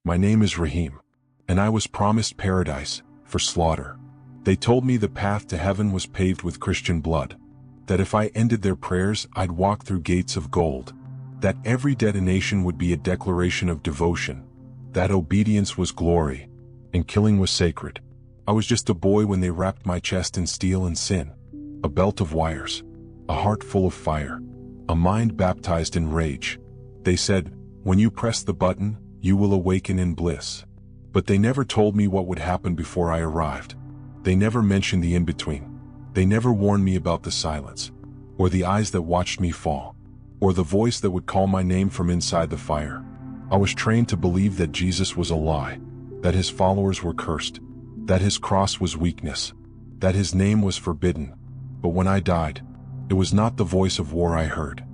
My name is Rahim, and I was promised paradise for slaughter. They told me the path to heaven was paved with Christian blood, that if I ended their prayers, I'd walk through gates of gold, that every detonation would be a declaration of devotion, that obedience was glory, and killing was sacred. I was just a boy when they wrapped my chest in steel and sin, a belt of wires, a heart full of fire, a mind baptized in rage. They said, when you press the button, you will awaken in bliss. But they never told me what would happen before I arrived. They never mentioned the in-between. They never warned me about the silence, or the eyes that watched me fall, or the voice that would call my name from inside the fire. I was trained to believe that Jesus was a lie, that his followers were cursed, that his cross was weakness, that his name was forbidden. But when I died, it was not the voice of war I heard.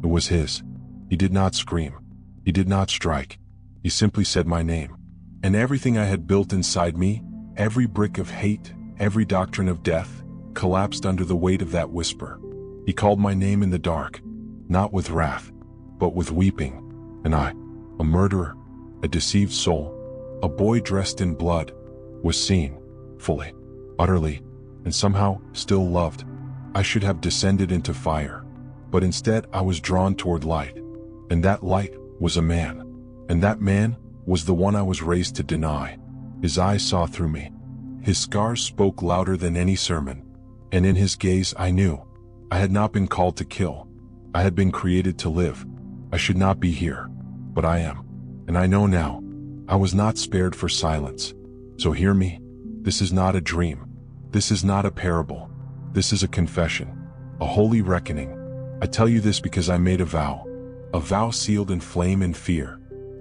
It was his. He did not scream. He did not strike. He simply said my name. And everything I had built inside me, every brick of hate, every doctrine of death, collapsed under the weight of that whisper. He called my name in the dark, not with wrath, but with weeping. And I, a murderer, a deceived soul, a boy dressed in blood, was seen, fully, utterly, and somehow still loved. I should have descended into fire, but instead I was drawn toward light, and that light was a man, and that man was the one I was raised to deny. His eyes saw through me. His scars spoke louder than any sermon, and in his gaze I knew I had not been called to kill. I had been created to live. I should not be here, but I am, and I know now I was not spared for silence. So hear me. This is not a dream. This is not a parable. This is a confession, a holy reckoning. I tell you this because I made a vow sealed in flame and fear,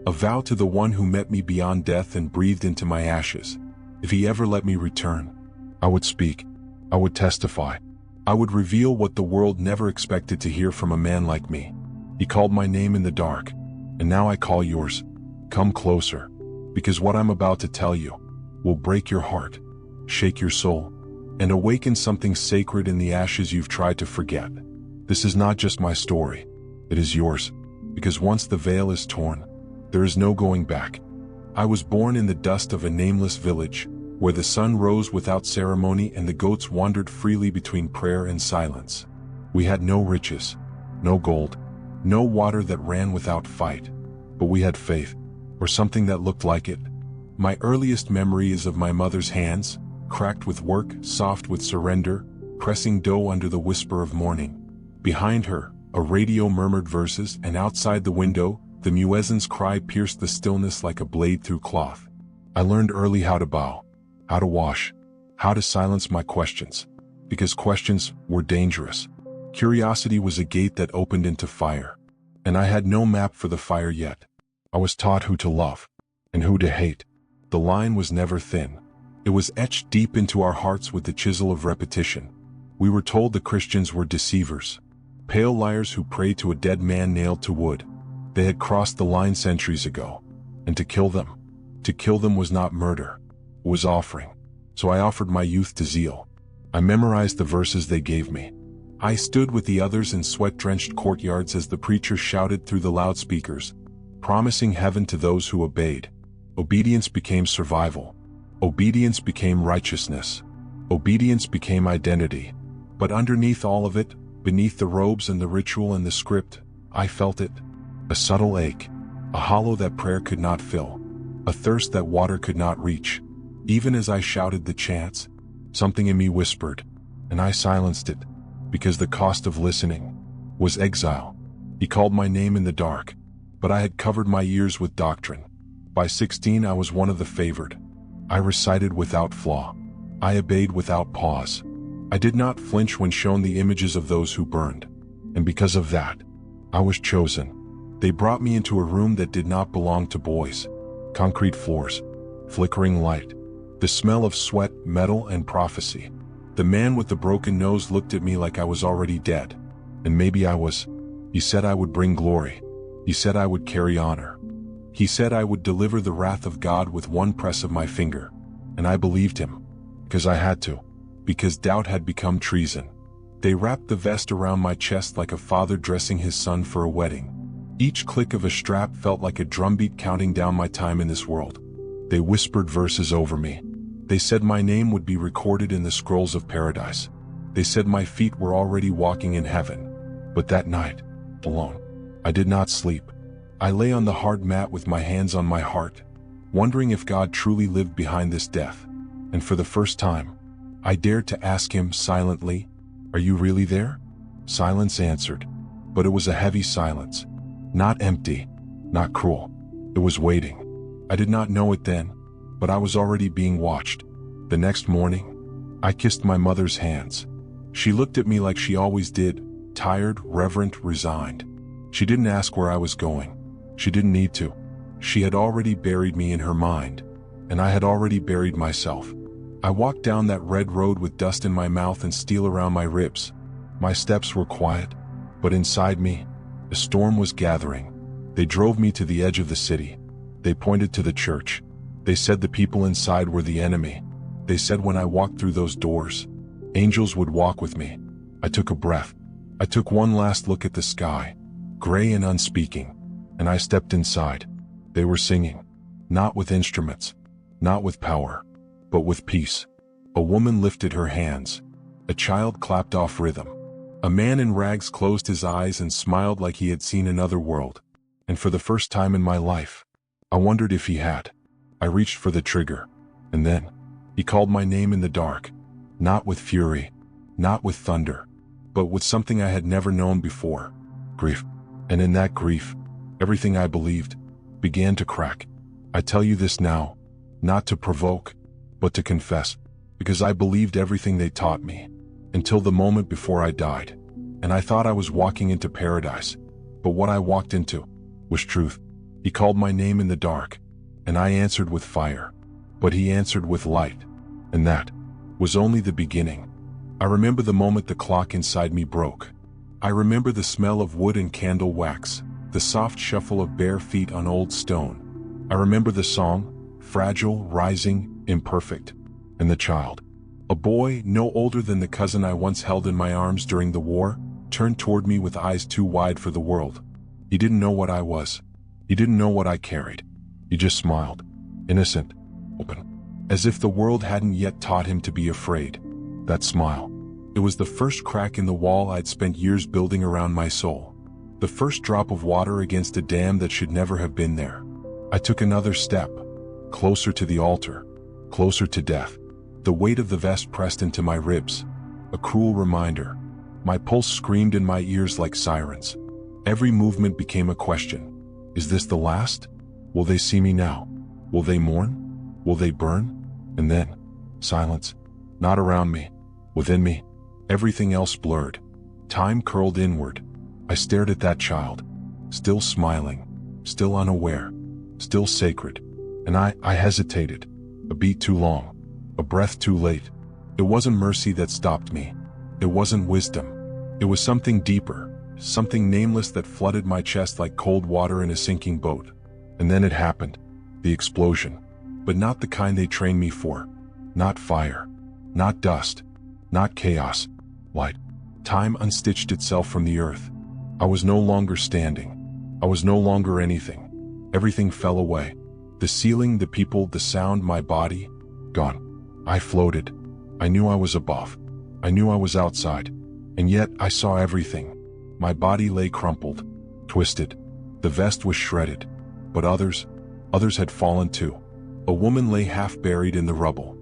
a vow to the one who met me beyond death and breathed into my ashes. If he ever let me return, I would speak, I would testify, I would reveal what the world never expected to hear from a man like me. He called my name in the dark, and now I call yours. Come closer, because what I'm about to tell you will break your heart, shake your soul, and awaken something sacred in the ashes you've tried to forget. This is not just my story, it is yours, because once the veil is torn, there is no going back. I was born in the dust of a nameless village, where the sun rose without ceremony and the goats wandered freely between prayer and silence. We had no riches, no gold, no water that ran without fight, but we had faith, or something that looked like it. My earliest memory is of my mother's hands, cracked with work, soft with surrender, pressing dough under the whisper of morning. Behind her, a radio murmured verses, and outside the window, the muezzin's cry pierced the stillness like a blade through cloth. I learned early how to bow, how to wash, how to silence my questions, because questions were dangerous. Curiosity was a gate that opened into fire, and I had no map for the fire yet. I was taught who to love and who to hate. The line was never thin. It was etched deep into our hearts with the chisel of repetition. We were told the Christians were deceivers, pale liars who prayed to a dead man nailed to wood. They had crossed the line centuries ago, and to kill them was not murder, it was offering. So I offered my youth to zeal. I memorized the verses they gave me. I stood with the others in sweat-drenched courtyards as the preacher shouted through the loudspeakers, promising heaven to those who obeyed. Obedience became survival. Obedience became righteousness. Obedience became identity. But underneath all of it, beneath the robes and the ritual and the script, I felt it. A subtle ache, a hollow that prayer could not fill, a thirst that water could not reach. Even as I shouted the chants, something in me whispered, and I silenced it, because the cost of listening was exile. He called my name in the dark, but I had covered my ears with doctrine. By 16 I was one of the favored. I recited without flaw. I obeyed without pause. I did not flinch when shown the images of those who burned. And because of that, I was chosen. They brought me into a room that did not belong to boys. Concrete floors, flickering light, the smell of sweat, metal, and prophecy. The man with the broken nose looked at me like I was already dead. And maybe I was. He said I would bring glory. He said I would carry honor. He said I would deliver the wrath of God with one press of my finger. And I believed him. Because I had to. Because doubt had become treason. They wrapped the vest around my chest like a father dressing his son for a wedding. Each click of a strap felt like a drumbeat counting down my time in this world. They whispered verses over me. They said my name would be recorded in the scrolls of paradise. They said my feet were already walking in heaven. But that night, alone, I did not sleep. I lay on the hard mat with my hands on my heart, wondering if God truly lived behind this death. And for the first time, I dared to ask him silently, "Are you really there?" Silence answered, but it was a heavy silence. Not empty, not cruel. It was waiting. I did not know it then, but I was already being watched. The next morning, I kissed my mother's hands. She looked at me like she always did, tired, reverent, resigned. She didn't ask where I was going. She didn't need to. She had already buried me in her mind, and I had already buried myself. I walked down that red road with dust in my mouth and steel around my ribs. My steps were quiet, but inside me, a storm was gathering. They drove me to the edge of the city. They pointed to the church. They said the people inside were the enemy. They said when I walked through those doors, angels would walk with me. I took a breath. I took one last look at the sky, gray and unspeaking, and I stepped inside. They were singing, not with instruments, not with power, but with peace. A woman lifted her hands. A child clapped off rhythm. A man in rags closed his eyes and smiled like he had seen another world. And for the first time in my life, I wondered if he had. I reached for the trigger, and then he called my name in the dark, not with fury, not with thunder, but with something I had never known before, grief. And in that grief, everything I believed began to crack. I tell you this now, not to provoke, but to confess, because I believed everything they taught me, until the moment before I died, and I thought I was walking into paradise, but what I walked into was truth. He called my name in the dark, and I answered with fire, but he answered with light, and that was only the beginning. I remember the moment the clock inside me broke. I remember the smell of wood and candle wax, the soft shuffle of bare feet on old stone. I remember the song, fragile, rising, imperfect, and the child. A boy, no older than the cousin I once held in my arms during the war, turned toward me with eyes too wide for the world. He didn't know what I was. He didn't know what I carried. He just smiled, innocent, open, as if the world hadn't yet taught him to be afraid. That smile. It was the first crack in the wall I'd spent years building around my soul. The first drop of water against a dam that should never have been there. I took another step, closer to the altar, closer to death. The weight of the vest pressed into my ribs, a cruel reminder. My pulse screamed in my ears like sirens. Every movement became a question. Is this the last? Will they see me now? Will they mourn? Will they burn? And then, silence. Not around me, within me. Everything else blurred. Time curled inward. I stared at that child, still smiling, still unaware, still sacred. And I hesitated. A beat too long. A breath too late. It wasn't mercy that stopped me. It wasn't wisdom. It was something deeper, something nameless that flooded my chest like cold water in a sinking boat. And then it happened. The explosion. But not the kind they trained me for. Not fire. Not dust. Not chaos. Light. Time unstitched itself from the earth. I was no longer standing. I was no longer anything. Everything fell away. The ceiling, the people, the sound, my body, gone. I floated. I knew I was above. I knew I was outside. And yet I saw everything. My body lay crumpled, twisted. The vest was shredded. But others had fallen too. A woman lay half buried in the rubble.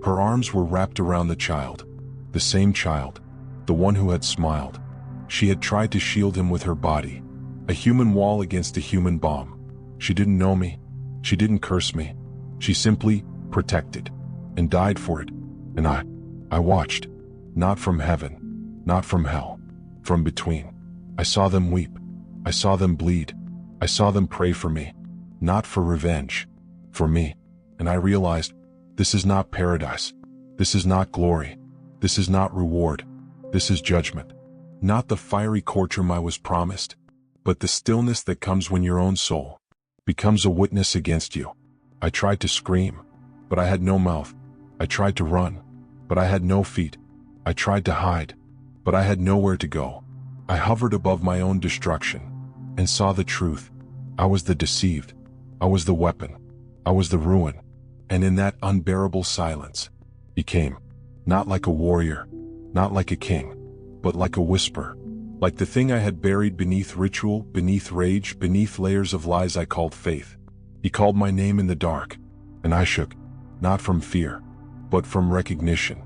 Her arms were wrapped around the child. The same child. The one who had smiled. She had tried to shield him with her body. A human wall against a human bomb. She didn't know me. She didn't curse me. She simply protected and died for it. And I watched. Not from heaven. Not from hell. From between. I saw them weep. I saw them bleed. I saw them pray for me. Not for revenge. For me. And I realized, this is not paradise. This is not glory. This is not reward. This is judgment. Not the fiery courtroom I was promised, but the stillness that comes when your own soul becomes a witness against you. I tried to scream, but I had no mouth. I tried to run, but I had no feet. I tried to hide, but I had nowhere to go. I hovered above my own destruction, and saw the truth. I was the deceived. I was the weapon. I was the ruin. And in that unbearable silence, he came, not like a warrior, not like a king, but like a whisper, like the thing I had buried beneath ritual, beneath rage, beneath layers of lies I called faith. He called my name in the dark, and I shook, not from fear, but from recognition.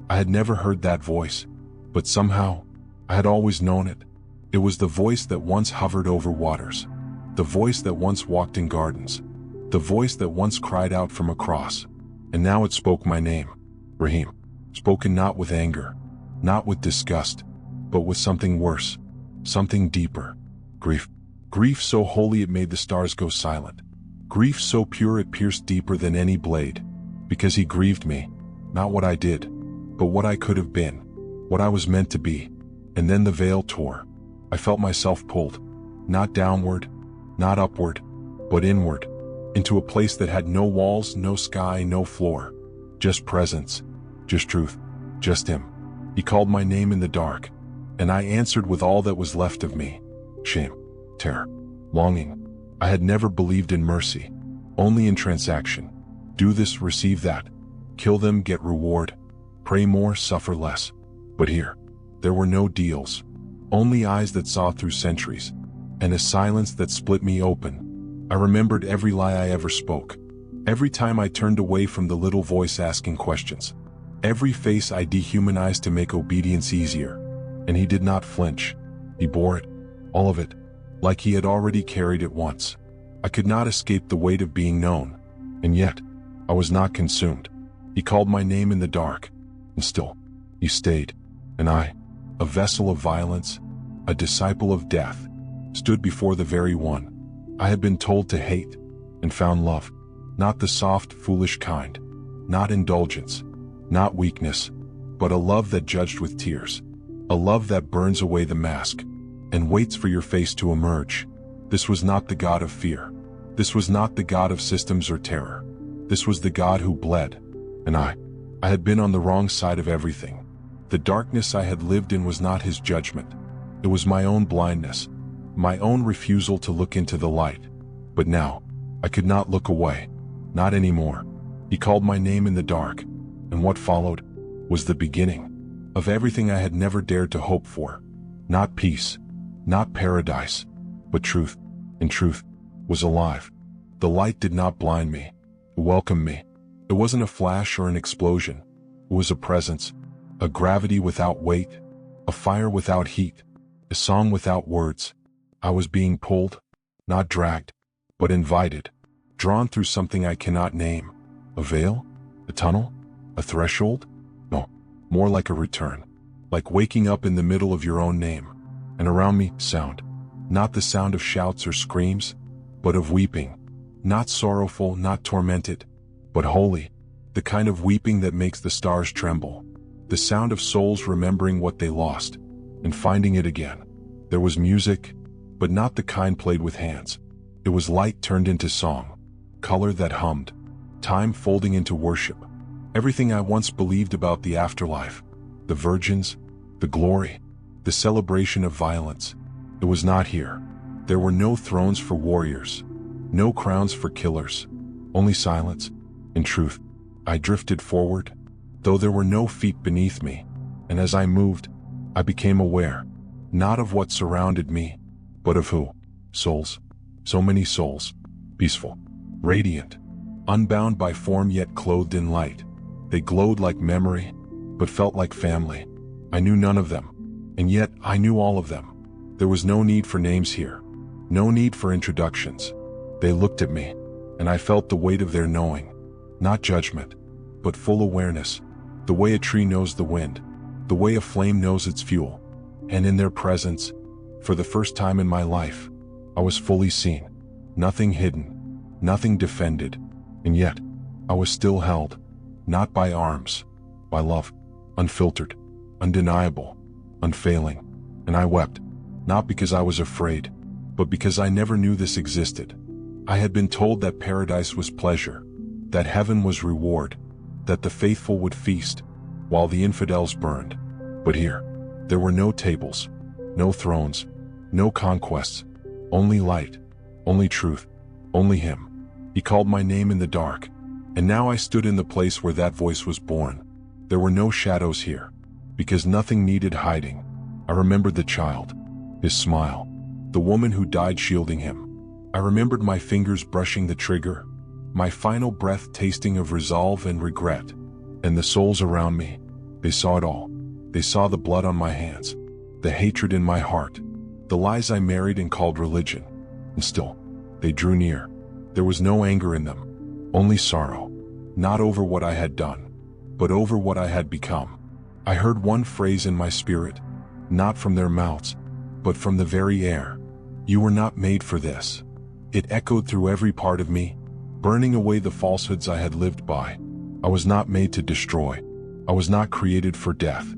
I had never heard that voice, but somehow, I had always known it. It was the voice that once hovered over waters, the voice that once walked in gardens, the voice that once cried out from a cross, and now it spoke my name, Rahim, spoken not with anger, not with disgust, but with something worse, something deeper, grief. Grief so holy it made the stars go silent. Grief so pure it pierced deeper than any blade, because he grieved me, not what I did, but what I could have been, what I was meant to be. And then the veil tore. I felt myself pulled, not downward, not upward, but inward, into a place that had no walls, no sky, no floor, just presence, just truth, just him. He called my name in the dark, and I answered with all that was left of me: shame, terror, longing. I had never believed in mercy, only in transaction. Do this, receive that. Kill them, get reward. Pray more, suffer less. But here, there were no deals, only eyes that saw through centuries, and a silence that split me open. I remembered every lie I ever spoke, every time I turned away from the little voice asking questions, every face I dehumanized to make obedience easier. And he did not flinch. He bore it, all of it, like he had already carried it once. I could not escape the weight of being known, and yet, I was not consumed. He called my name in the dark, and still, he stayed, and I, a vessel of violence, a disciple of death, stood before the very one I had been told to hate, and found love, not the soft, foolish kind, not indulgence, not weakness, but a love that judged with tears, a love that burns away the mask, and waits for your face to emerge. This was not the God of fear. This was not the God of systems or terror. This was the God who bled, and I had been on the wrong side of everything. The darkness I had lived in was not his judgment. It was my own blindness, my own refusal to look into the light. But now, I could not look away, not anymore. He called my name in the dark, and what followed was the beginning of everything I had never dared to hope for. Not peace, not paradise, but truth. And truth was alive. The light did not blind me. It welcomed me. It wasn't a flash or an explosion. It was a presence, a gravity without weight, a fire without heat, a song without words. I was being pulled, not dragged, but invited, drawn through something I cannot name. A veil? A tunnel? A threshold? No, more like a return, like waking up in the middle of your own name. And around me, sound. Not the sound of shouts or screams, but of weeping. Not sorrowful, not tormented, but holy. The kind of weeping that makes the stars tremble. The sound of souls remembering what they lost and finding it again. There was music, but not the kind played with hands. It was light turned into song, color that hummed, time folding into worship. Everything I once believed about the afterlife, the virgins, the glory, the celebration of violence, it was not here. There were no thrones for warriors, no crowns for killers, only silence. In truth, I drifted forward, though there were no feet beneath me, and as I moved, I became aware, not of what surrounded me, but of who. Souls. So many souls. Peaceful. Radiant. Unbound by form yet clothed in light. They glowed like memory, but felt like family. I knew none of them, and yet I knew all of them. There was no need for names here, no need for introductions. They looked at me, and I felt the weight of their knowing, not judgment, but full awareness, the way a tree knows the wind, the way a flame knows its fuel. And in their presence, for the first time in my life, I was fully seen, nothing hidden, nothing defended, and yet, I was still held, not by arms, by love, unfiltered, undeniable, unfailing. And I wept, not because I was afraid, but because I never knew this existed. I had been told that paradise was pleasure, that heaven was reward, that the faithful would feast, while the infidels burned. But here, there were no tables, no thrones, no conquests, Only light, only truth, only him. He called my name in the dark, and now I stood in the place where that voice was born. There were no shadows here, because nothing needed hiding. I remembered the child, his smile, the woman who died shielding him. I remembered my fingers brushing the trigger, my final breath tasting of resolve and regret. And the souls around me, they saw it all. They saw the blood on my hands, the hatred in my heart, the lies I married and called religion. And still, they drew near. There was no anger in them, only sorrow, not over what I had done, but over what I had become. I heard one phrase in my spirit, not from their mouths, but from the very air. You were not made for this. It echoed through every part of me, burning away the falsehoods I had lived by. I was not made to destroy. I was not created for death.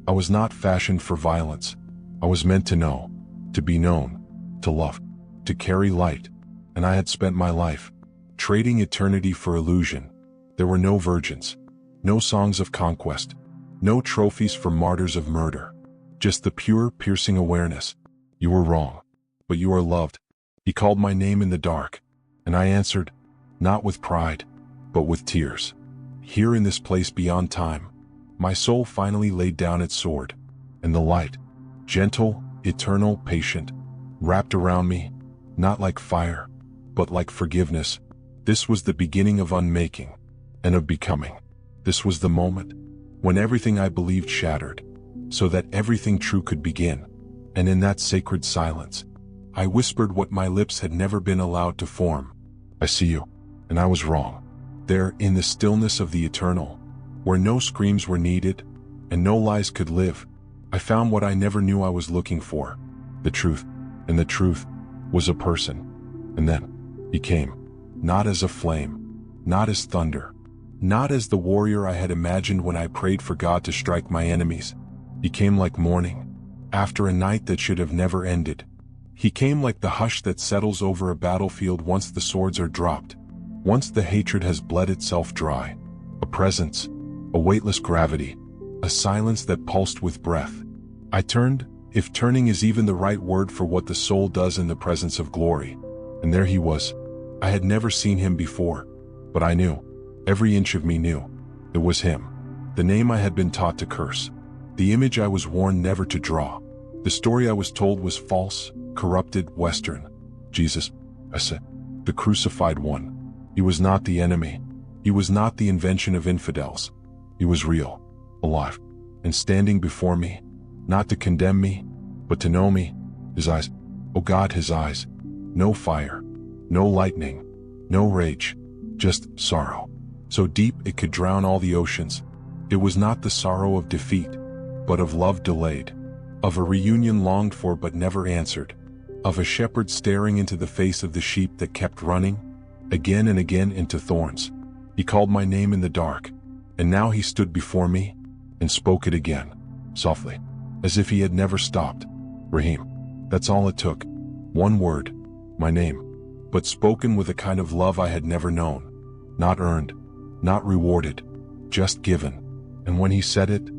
I was not fashioned for violence. I was meant to know, to be known, to love, to carry light. And I had spent my life trading eternity for illusion. There were no virgins, no songs of conquest, no trophies for martyrs of murder. Just the pure, piercing awareness. You were wrong, but you are loved. He called my name in the dark, and I answered, not with pride, but with tears. Here in this place beyond time, my soul finally laid down its sword, and the light, gentle, eternal, patient, wrapped around me, not like fire, but like forgiveness. This was the beginning of unmaking and of becoming. This was the moment when everything I believed shattered, so that everything true could begin. And in that sacred silence, I whispered what my lips had never been allowed to form. I see you, and I was wrong. There, in the stillness of the eternal, where no screams were needed, and no lies could live, I found what I never knew I was looking for, the truth, and the truth was a person. And then, he came, not as a flame, not as thunder, not as the warrior I had imagined when I prayed for God to strike my enemies. He came like morning, after a night that should have never ended. He came like the hush that settles over a battlefield once the swords are dropped, once the hatred has bled itself dry. A presence, a weightless gravity, a silence that pulsed with breath. I turned, if turning is even the right word for what the soul does in the presence of glory. And there he was. I had never seen him before, but I knew, every inch of me knew, it was him. The name I had been taught to curse, the image I was warned never to draw. The story I was told was false, corrupted, Western. Jesus, I said, the crucified one. He was not the enemy. He was not the invention of infidels. He was real, alive, and standing before me, not to condemn me, but to know me. His eyes, oh God, his eyes. No fire, no lightning, no rage, just sorrow. So deep it could drown all the oceans. It was not the sorrow of defeat, but of love delayed, of a reunion longed for but never answered, of a shepherd staring into the face of the sheep that kept running, again and again into thorns. He called my name in the dark, and now he stood before me and spoke it again, softly, as if he had never stopped. Rahim. That's all it took. One word, my name, but spoken with a kind of love I had never known. Not earned, not rewarded, just given. And when he said it,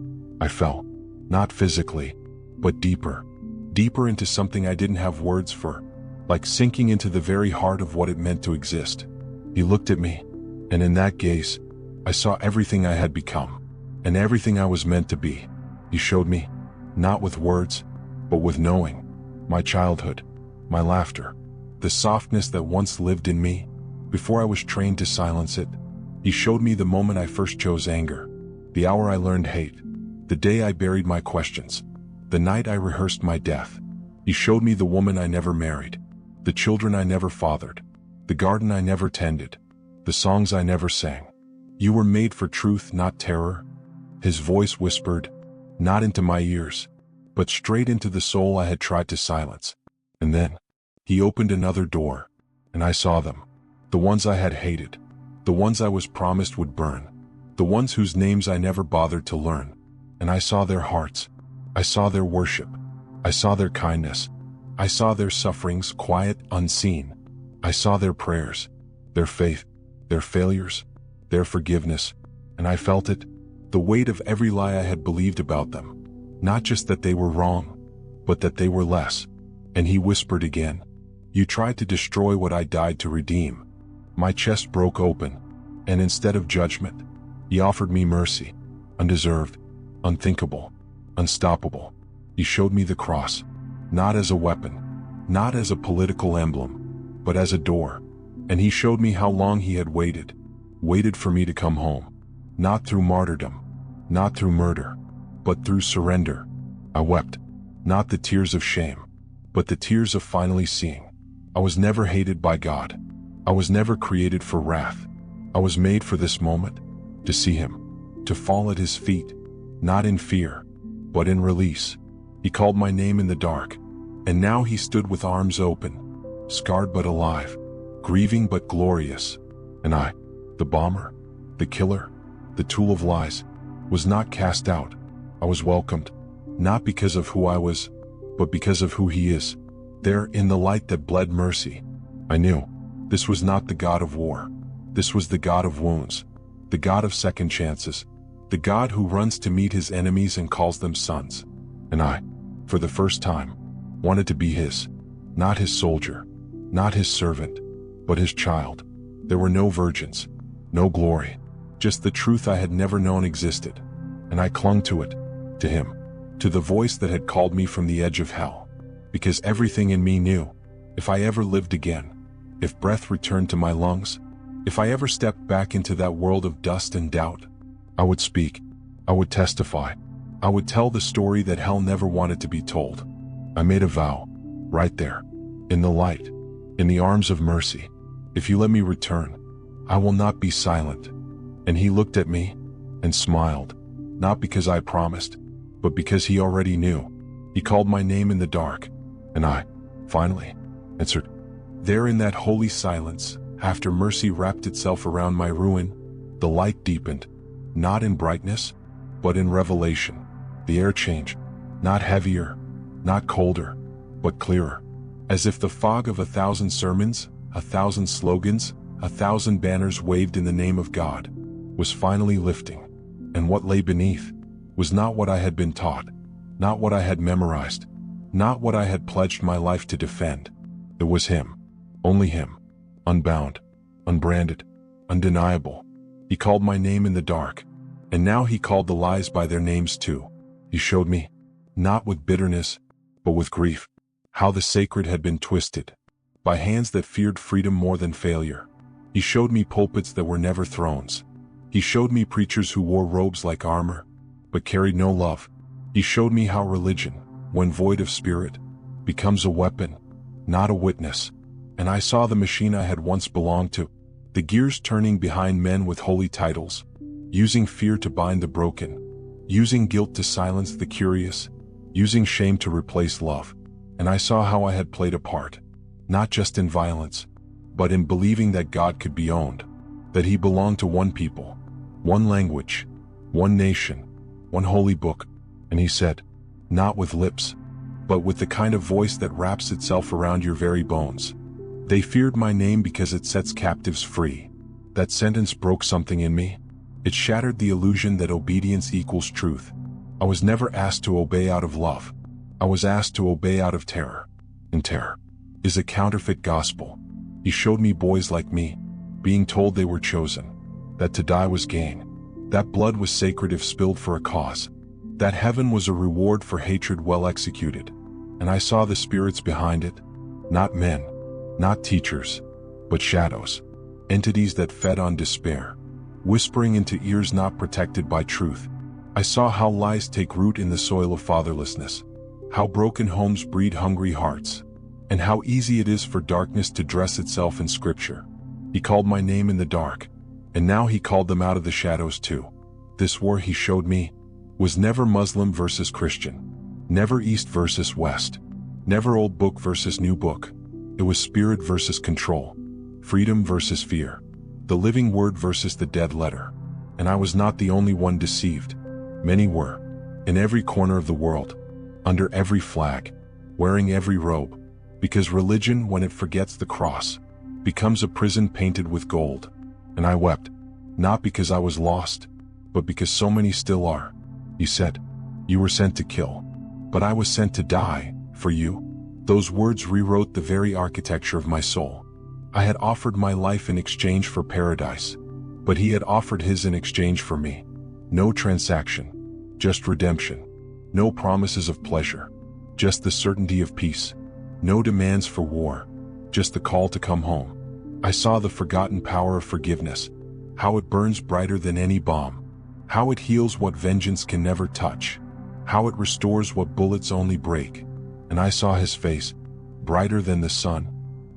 I fell, not physically, but deeper, deeper into something I didn't have words for, like sinking into the very heart of what it meant to exist. He looked at me, and in that gaze, I saw everything I had become, and everything I was meant to be. He showed me, not with words, but with knowing, my childhood, my laughter, the softness that once lived in me, before I was trained to silence it. He showed me the moment I first chose anger, the hour I learned hate, the day I buried my questions, the night I rehearsed my death. He showed me the woman I never married, the children I never fathered, the garden I never tended, the songs I never sang. You were made for truth, not terror. His voice whispered, not into my ears, but straight into the soul I had tried to silence. And then, he opened another door, and I saw them, the ones I had hated, the ones I was promised would burn, the ones whose names I never bothered to learn. And I saw their hearts, I saw their worship, I saw their kindness, I saw their sufferings, quiet, unseen. I saw their prayers, their faith, their failures, their forgiveness, and I felt it, the weight of every lie I had believed about them. Not just that they were wrong, but that they were less. And he whispered again, You tried to destroy what I died to redeem. My chest broke open, and instead of judgment, you offered me mercy, undeserved, unthinkable, unstoppable. You showed me the cross, not as a weapon, not as a political emblem, but as a door. And he showed me how long he had waited for me to come home. Not through martyrdom, not through murder, but through surrender. I wept, not the tears of shame, but the tears of finally seeing. I was never hated by God. I was never created for wrath. I was made for this moment, to see him, to fall at his feet, not in fear, but in release. He called my name in the dark, and now he stood with arms open, scarred but alive, grieving but glorious. And I, the bomber, the killer, the tool of lies, was not cast out. I was welcomed, not because of who I was, but because of who he is. There, in the light that bled mercy, I knew this was not the God of war. This was the God of wounds, the God of second chances, the God who runs to meet his enemies and calls them sons. And I, for the first time, wanted to be his, not his soldier, not his servant, but his child. There were no virgins, no glory, just the truth I had never known existed. And I clung to it, to him, to the voice that had called me from the edge of hell. Because everything in me knew, if I ever lived again, if breath returned to my lungs, if I ever stepped back into that world of dust and doubt, I would speak, I would testify, I would tell the story that hell never wanted to be told. I made a vow, right there, in the light, in the arms of mercy. If you let me return, I will not be silent. And he looked at me and smiled, not because I promised, but because he already knew. He called my name in the dark, and I, finally, answered. There in that holy silence, after mercy wrapped itself around my ruin, the light deepened, not in brightness, but in revelation. The air changed, not heavier, not colder, but clearer. As if the fog of 1,000 sermons, 1,000 slogans, 1,000 banners waved in the name of God, was finally lifting. And what lay beneath was not what I had been taught, not what I had memorized, not what I had pledged my life to defend. It was him, only him, unbound, unbranded, undeniable. He called my name in the dark, and now he called the lies by their names too. He showed me, not with bitterness, but with grief, how the sacred had been twisted by hands that feared freedom more than failure. He showed me pulpits that were never thrones. He showed me preachers who wore robes like armor, but carried no love. He showed me how religion, when void of spirit, becomes a weapon, not a witness. And I saw the machine I had once belonged to, the gears turning behind men with holy titles, using fear to bind the broken, using guilt to silence the curious, using shame to replace love. And I saw how I had played a part, not just in violence, but in believing that God could be owned, that he belonged to one people, one language, one nation, one holy book. And he said, not with lips, but with the kind of voice that wraps itself around your very bones. They feared my name because it sets captives free. That sentence broke something in me. It shattered the illusion that obedience equals truth. I was never asked to obey out of love. I was asked to obey out of terror. And terror is a counterfeit gospel. He showed me boys like me, being told they were chosen, that to die was gain, that blood was sacred if spilled for a cause, that heaven was a reward for hatred well executed. And I saw the spirits behind it, not men, not teachers, but shadows, entities that fed on despair, whispering into ears not protected by truth. I saw how lies take root in the soil of fatherlessness, how broken homes breed hungry hearts, and how easy it is for darkness to dress itself in scripture. He called my name in the dark, and now he called them out of the shadows too. This war, he showed me, was never Muslim versus Christian, never East versus West, never old book versus new book. It was spirit versus control, freedom versus fear, the living word versus the dead letter. And I was not the only one deceived. Many were, in every corner of the world, under every flag, wearing every robe, because religion, when it forgets the cross, becomes a prison painted with gold. And I wept, not because I was lost, but because so many still are. He said, you were sent to kill, but I was sent to die, for you. Those words rewrote the very architecture of my soul. I had offered my life in exchange for paradise, but he had offered his in exchange for me. No transaction, just redemption. No promises of pleasure, just the certainty of peace. No demands for war, just the call to come home. I saw the forgotten power of forgiveness, how it burns brighter than any bomb, how it heals what vengeance can never touch, how it restores what bullets only break. And I saw his face, brighter than the sun,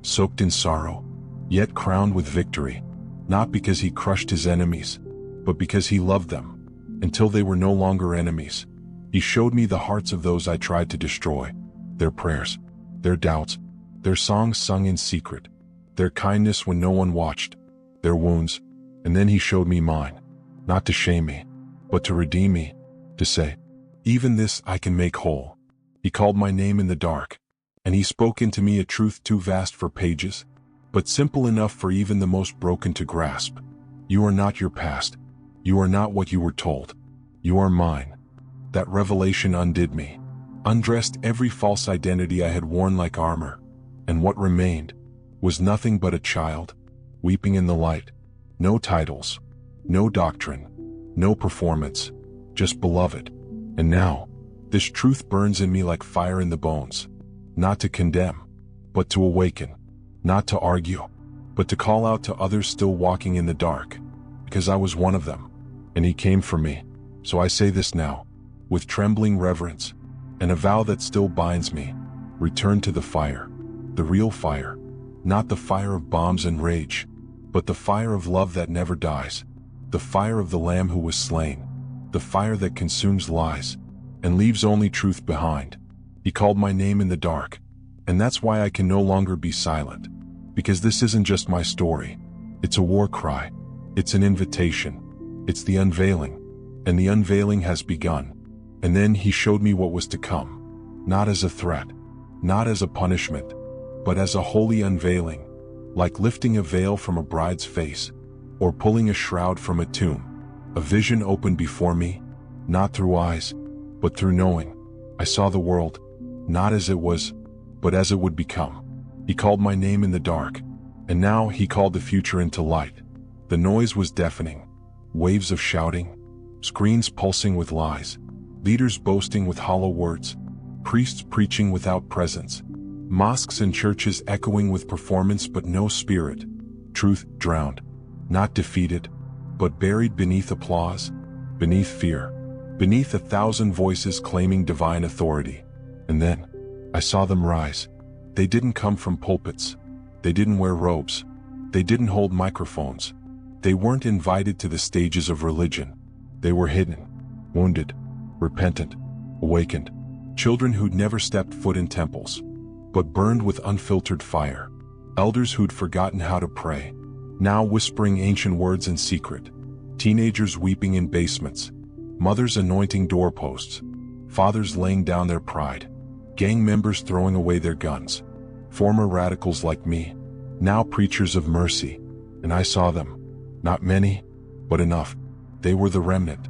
soaked in sorrow, yet crowned with victory, not because he crushed his enemies, but because he loved them, until they were no longer enemies. He showed me the hearts of those I tried to destroy, their prayers, their doubts, their songs sung in secret, their kindness when no one watched, their wounds, and then he showed me mine, not to shame me, but to redeem me, to say, even this I can make whole. He called my name in the dark, and he spoke into me a truth too vast for pages, but simple enough for even the most broken to grasp. You are not your past. You are not what you were told. You are mine. That revelation undid me, undressed every false identity I had worn like armor, and what remained was nothing but a child, weeping in the light. No titles, no doctrine, no performance, just beloved. And now, this truth burns in me like fire in the bones, not to condemn, but to awaken, not to argue, but to call out to others still walking in the dark, because I was one of them, and he came for me. So I say this now, with trembling reverence, and a vow that still binds me: return to the fire, the real fire, not the fire of bombs and rage, but the fire of love that never dies, the fire of the Lamb who was slain, the fire that consumes lies and leaves only truth behind. He called my name in the dark, and that's why I can no longer be silent, because this isn't just my story. It's a war cry. It's an invitation. It's the unveiling, and the unveiling has begun. And then he showed me what was to come, not as a threat, not as a punishment, but as a holy unveiling, like lifting a veil from a bride's face, or pulling a shroud from a tomb. A vision opened before me, not through eyes, but through knowing. I saw the world, not as it was, but as it would become. He called my name in the dark, and now he called the future into light. The noise was deafening, waves of shouting, screens pulsing with lies, leaders boasting with hollow words, priests preaching without presence, mosques and churches echoing with performance but no spirit. Truth drowned, not defeated, but buried beneath applause, beneath fear, beneath 1,000 voices claiming divine authority. And then, I saw them rise. They didn't come from pulpits. They didn't wear robes. They didn't hold microphones. They weren't invited to the stages of religion. They were hidden, wounded, repentant, awakened. Children who'd never stepped foot in temples, but burned with unfiltered fire. Elders who'd forgotten how to pray, now whispering ancient words in secret. Teenagers weeping in basements. Mothers anointing doorposts. Fathers laying down their pride. Gang members throwing away their guns. Former radicals like me, now preachers of mercy. And I saw them. Not many, but enough. They were the remnant.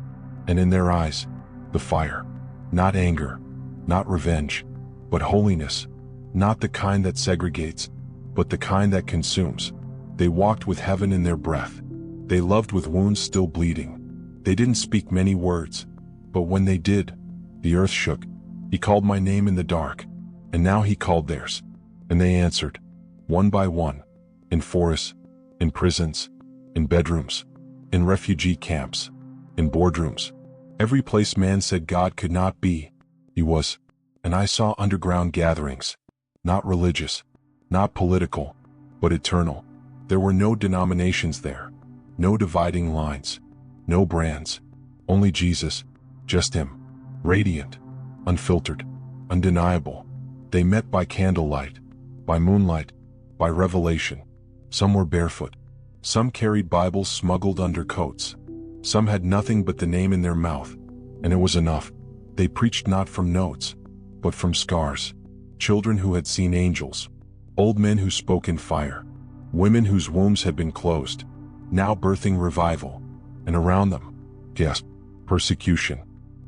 And in their eyes, the fire. Not anger, not revenge, but holiness. Not the kind that segregates, but the kind that consumes. They walked with heaven in their breath. They loved with wounds still bleeding. They didn't speak many words, but when they did, the earth shook. He called my name in the dark, and now he called theirs. And they answered, one by one, in forests, in prisons, in bedrooms, in refugee camps, in boardrooms. Every place man said God could not be, he was. And I saw underground gatherings, not religious, not political, but eternal. There were no denominations there, no dividing lines, no brands, only Jesus, just him, radiant, unfiltered, undeniable. They met by candlelight, by moonlight, by revelation. Some were barefoot. Some carried Bibles smuggled under coats. Some had nothing but the name in their mouth, and it was enough. They preached not from notes, but from scars. Children who had seen angels. Old men who spoke in fire. Women whose wombs had been closed, now birthing revival. And around them, yes, persecution.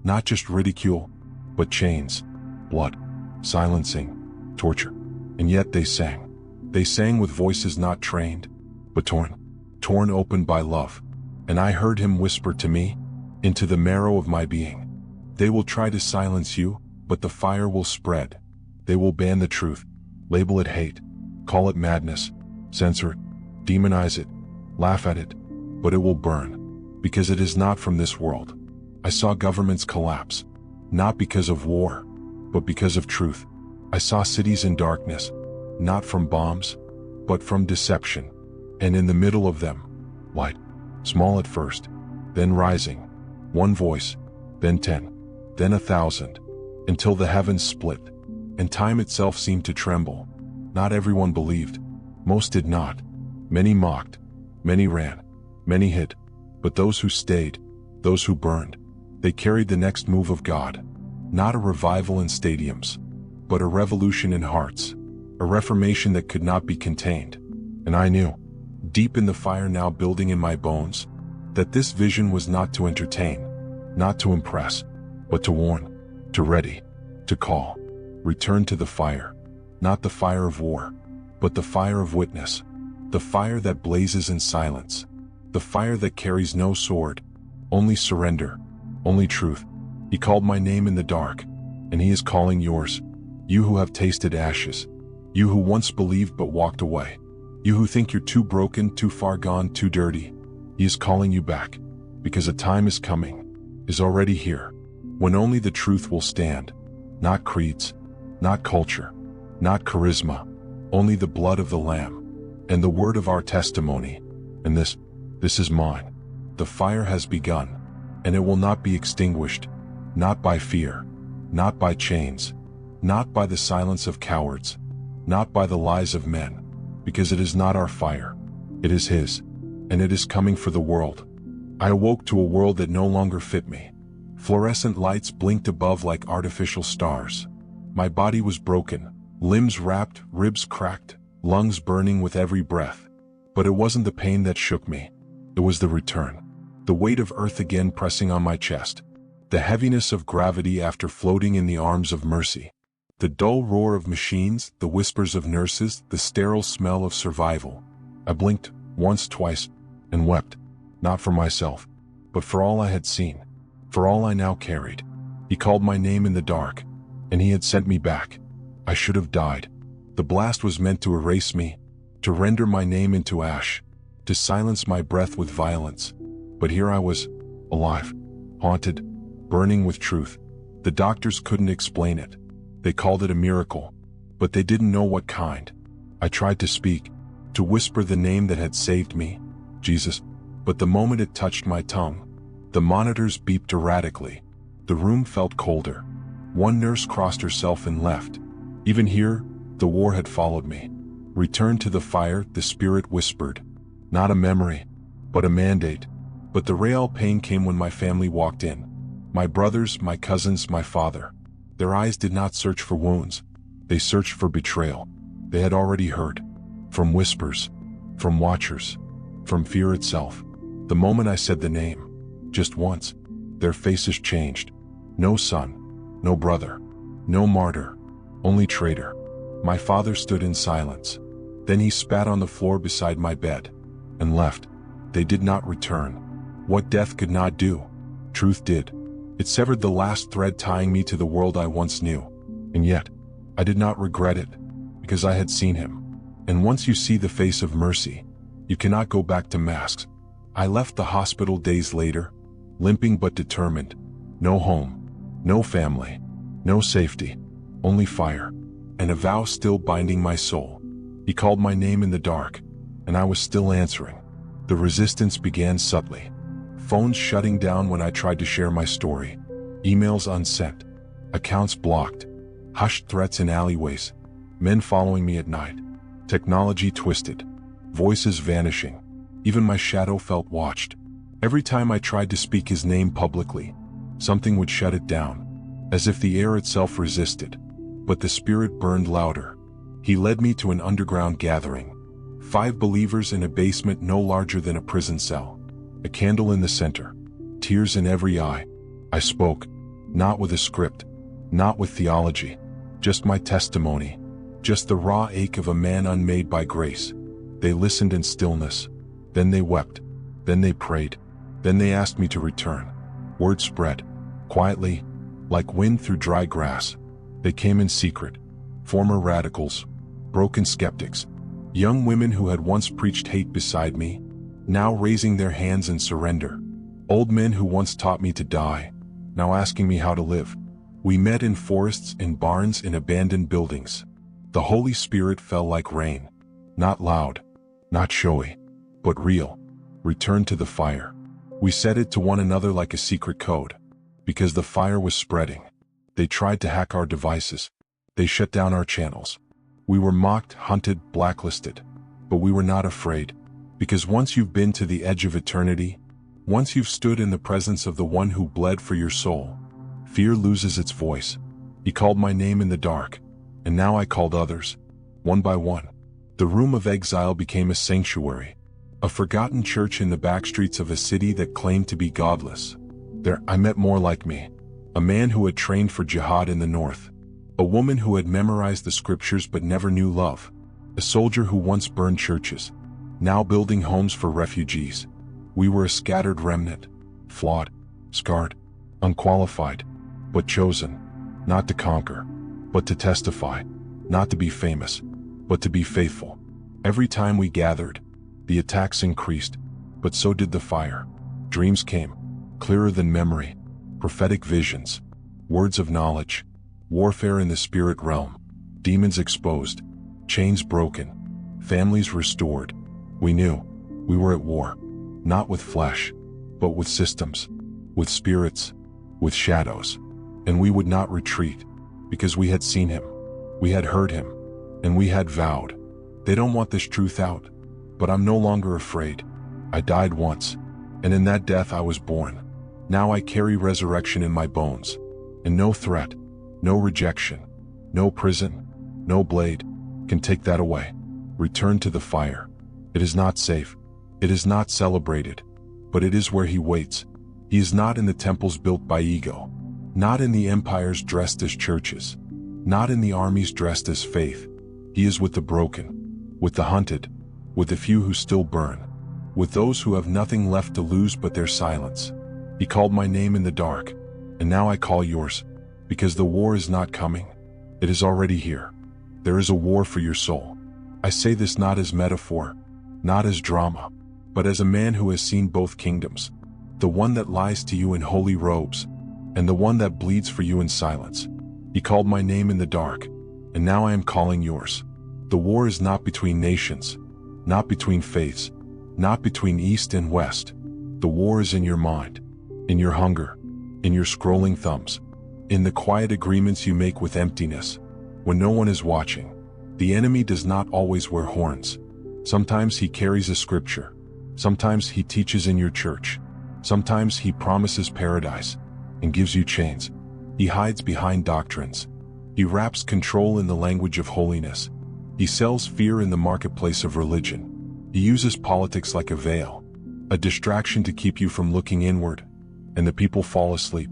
Not just ridicule, but chains, blood, silencing, torture. And yet they sang. They sang with voices not trained, but torn open by love. And I heard him whisper to me, into the marrow of my being, they will try to silence you, but the fire will spread. They will ban the truth, label it hate, call it madness, censor it, demonize it, laugh at it, but it will burn, because it is not from this world. I saw governments collapse, not because of war, but because of truth. I saw cities in darkness, not from bombs, but from deception. And in the middle of them, light, small at first, then rising, one voice, then 10, then 1,000, until the heavens split, and time itself seemed to tremble. Not everyone believed, most did not. Many mocked, many ran, many hid, but those who stayed, those who burned, they carried the next move of God. Not a revival in stadiums, but a revolution in hearts, a reformation that could not be contained. And I knew, deep in the fire now building in my bones, that this vision was not to entertain, not to impress, but to warn, to ready, to call. Return to the fire, not the fire of war, but the fire of witness, the fire that blazes in silence, the fire that carries no sword, only surrender, only truth. He called my name in the dark, and he is calling yours, you who have tasted ashes, you who once believed but walked away, you who think you're too broken, too far gone, too dirty. He is calling you back, because a time is coming, is already here, when only the truth will stand, not creeds, not culture, not charisma, only the blood of the Lamb, and the word of our testimony. And this is mine. The fire has begun, and it will not be extinguished, not by fear, not by chains, not by the silence of cowards, not by the lies of men, because it is not our fire, it is His, and it is coming for the world. I awoke to a world that no longer fit me. Fluorescent lights blinked above like artificial stars. My body was broken, limbs wrapped, ribs cracked, lungs burning with every breath. But it wasn't the pain that shook me. It was the return. The weight of earth again pressing on my chest. The heaviness of gravity after floating in the arms of mercy. The dull roar of machines, the whispers of nurses, the sterile smell of survival. I blinked, once, twice, and wept. Not for myself, but for all I had seen, for all I now carried. He called my name in the dark, and he had sent me back. I should have died. The blast was meant to erase me, to render my name into ash, to silence my breath with violence. But here I was, alive, haunted, burning with truth. The doctors couldn't explain it. They called it a miracle, but they didn't know what kind. I tried to speak, to whisper the name that had saved me, Jesus, but the moment it touched my tongue, the monitors beeped erratically. The room felt colder. One nurse crossed herself and left. Even here, the war had followed me. Return to the fire, the spirit whispered. Not a memory, but a mandate. But the real pain came when my family walked in. My brothers, my cousins, my father. Their eyes did not search for wounds. They searched for betrayal. They had already heard. From whispers, from watchers, from fear itself. The moment I said the name, just once, their faces changed. No son, no brother, no martyr, only traitor. My father stood in silence. Then he spat on the floor beside my bed and left. They did not return. What death could not do, truth did. It severed the last thread tying me to the world I once knew. And yet, I did not regret it, because I had seen him. And once you see the face of mercy, you cannot go back to masks. I left the hospital days later, limping but determined. No home, no family, no safety, only fire, and a vow still binding my soul. He called my name in the dark, and I was still answering. The resistance began subtly. Phones shutting down when I tried to share my story. Emails unsent. Accounts blocked. Hushed threats in alleyways. Men following me at night. Technology twisted. Voices vanishing. Even my shadow felt watched. Every time I tried to speak his name publicly, something would shut it down, as if the air itself resisted. But the spirit burned louder. He led me to an underground gathering. 5 believers in a basement no larger than a prison cell. A candle in the center. Tears in every eye. I spoke, not with a script, not with theology, just my testimony. just the raw ache of a man unmade by grace. They listened in stillness. Then they wept. Then they prayed. Then they asked me to return. Word spread, quietly, like wind through dry grass. They came in secret. Former radicals, broken skeptics, young women who had once preached hate beside me, now raising their hands in surrender. Old men who once taught me to die, now asking me how to live. We met in forests, in barns, in abandoned buildings. The Holy Spirit fell like rain. Not loud, not showy, but real. Returned to the fire. We said it to one another like a secret code. Because the fire was spreading. They tried to hack our devices. They shut down our channels. We were mocked, hunted, blacklisted. But we were not afraid. Because once you've been to the edge of eternity, once you've stood in the presence of the one who bled for your soul, fear loses its voice. He called my name in the dark, and now I called others, one by one. The room of exile became a sanctuary, a forgotten church in the backstreets of a city that claimed to be godless. There I met more like me, a man who had trained for jihad in the north, a woman who had memorized the scriptures but never knew love, a soldier who once burned churches, now building homes for refugees. We were a scattered remnant, flawed, scarred, unqualified, but chosen, not to conquer, but to testify, not to be famous, but to be faithful. Every time we gathered, the attacks increased, but so did the fire. Dreams came, clearer than memory, prophetic visions, words of knowledge, warfare in the spirit realm, demons exposed, chains broken, families restored. We knew we were at war. Not with flesh, but with systems, with spirits, with shadows. And we would not retreat, because we had seen him, we had heard him, and we had vowed. They don't want this truth out, but I'm no longer afraid. I died once, and in that death I was born. Now I carry resurrection in my bones, and no threat, no rejection, no prison, no blade can take that away. Return to the fire. It is not safe. It is not celebrated, but it is where he waits. He is not in the temples built by ego, not in the empires dressed as churches, not in the armies dressed as faith. He is with the broken, with the hunted, with the few who still burn, with those who have nothing left to lose but their silence. He called my name in the dark, and now I call yours, because the war is not coming. It is already here. There is a war for your soul. I say this not as metaphor, not as drama, but as a man who has seen both kingdoms, the one that lies to you in holy robes, and the one that bleeds for you in silence. He called my name in the dark, and now I am calling yours. The war is not between nations, not between faiths, not between east and west. The war is in your mind, in your hunger, in your scrolling thumbs, in the quiet agreements you make with emptiness. When no one is watching, the enemy does not always wear horns. Sometimes he carries a scripture. Sometimes he teaches in your church. Sometimes he promises paradise and gives you chains. He hides behind doctrines. He wraps control in the language of holiness. He sells fear in the marketplace of religion. He uses politics like a veil, a distraction to keep you from looking inward. And the people fall asleep,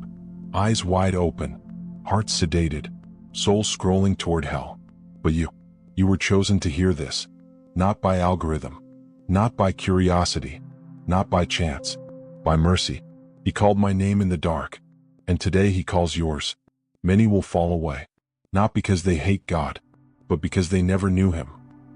eyes wide open, hearts sedated, souls scrolling toward hell. But you were chosen to hear this, not by algorithm, not by curiosity, not by chance, by mercy. He called my name in the dark, and today he calls yours. Many will fall away, not because they hate God, but because they never knew him.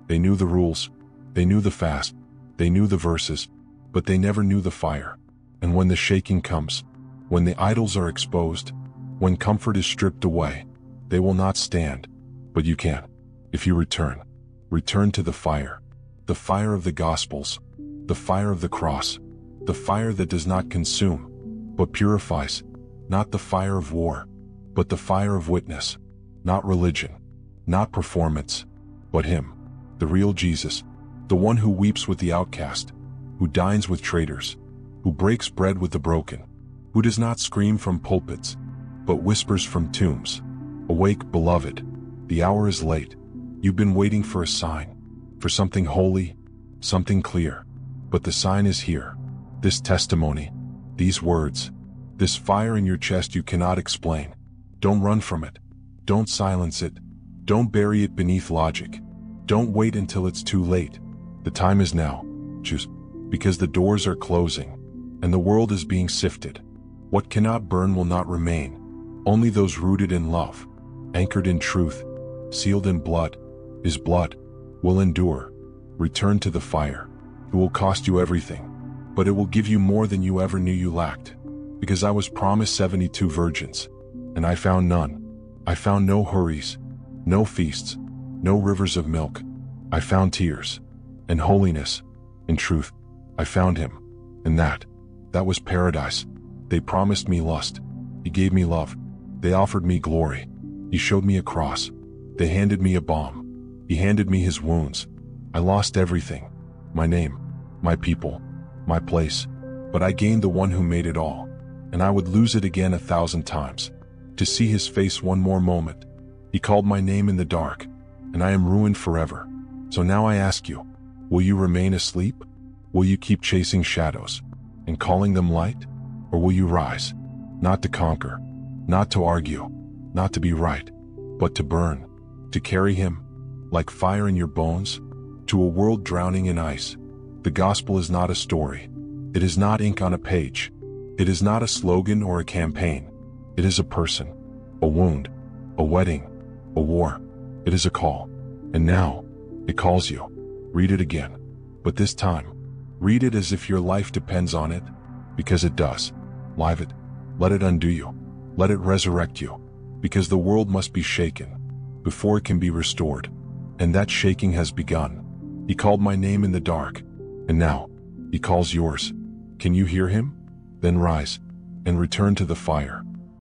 They knew the rules, they knew the fast, they knew the verses, but they never knew the fire. And when the shaking comes, when the idols are exposed, when comfort is stripped away, they will not stand. But you can, if you return to the fire of the Gospels, the fire of the cross, the fire that does not consume, but purifies, not the fire of war, but the fire of witness, not religion, not performance, but him, the real Jesus, the one who weeps with the outcast, who dines with traitors, who breaks bread with the broken, who does not scream from pulpits, but whispers from tombs. Awake, beloved, the hour is late. You've been waiting for a sign, for something holy, something clear, but the sign is here. This testimony, these words, this fire in your chest you cannot explain. Don't run from it. Don't silence it. Don't bury it beneath logic. Don't wait until it's too late. The time is now. Choose. Because the doors are closing, and the world is being sifted. What cannot burn will not remain. Only those rooted in love, anchored in truth, sealed in blood, His blood, will endure. Return to the fire. It will cost you everything, but it will give you more than you ever knew you lacked. Because I was promised 72 virgins, and I found none. I found no hurries, no feasts, no rivers of milk. I found tears, and holiness, and truth. I found Him, and that was paradise. They promised me lust. He gave me love. They offered me glory. He showed me a cross. They handed me a balm. He handed me His wounds. I lost everything, my name, my people, my place, but I gained the one who made it all, and I would lose it again 1,000 times. To see His face one more moment. He called my name in the dark, and I am ruined forever. So now I ask you, will you remain asleep? Will you keep chasing shadows and calling them light? Or will you rise, not to conquer, not to argue, not to be right, but to burn, to carry Him like fire in your bones to a world drowning in ice? The gospel is not a story. It is not ink on a page. It is not a slogan or a campaign. It is a person, a wound, a wedding, a war. It is a call. And now, it calls you. Read it again. But this time, read it as if your life depends on it, because it does. Live it. Let it undo you. Let it resurrect you. Because the world must be shaken before it can be restored. And that shaking has begun. He called my name in the dark, and now, He calls yours. Can you hear Him? Then rise, and return to the fire.